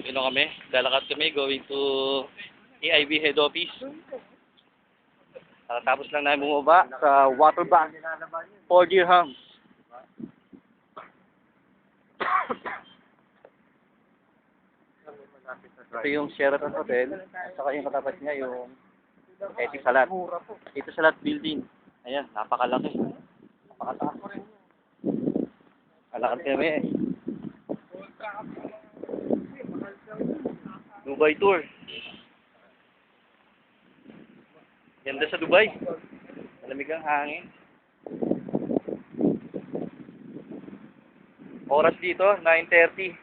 Kami, lalakad kami going to AIB head office. Tapos lang namin bumaba sa water bank. 4 dirhams. Ito yung Sheraton Hotel. At saka yung katapat niya yung Etisalat. Etisalat building. Ayan, napakalaki. Napakataas. Lalakad kami. Dubai tour. Ganda sa Dubai. Malamig ang hangin. Oras dito, 9:30.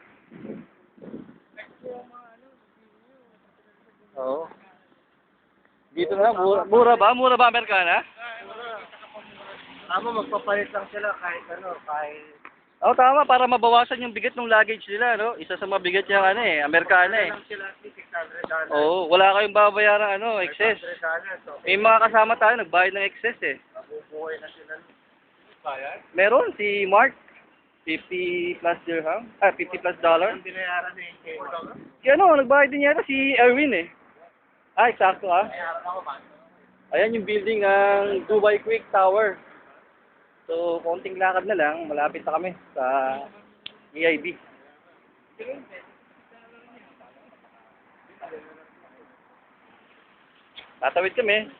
Oo. Dito na, mura ba? Mura ba Amerikana? Tama, magpapalit lang sila kahit kahit... Oo, tama, para mabawasan yung bigat ng luggage nila, no? Isa sa mabigat yung Amerikana eh. Sila at least $600. Oo, wala kayong babayaran excess. $500. May mga kasama tayo, nagbayad ng excess eh. Mabubuhay na sila. Meron, si Mark, 50 plus dirham, 50 plus dollar. Ang binayaran na yung Si nagbayad din yata si Erwin eh. Eksakto Binayaran ako ba? Ayan yung building ng Dubai Quick Tower. So, konting lakad na lang, malapit na kami sa EIB. Tatawid kami.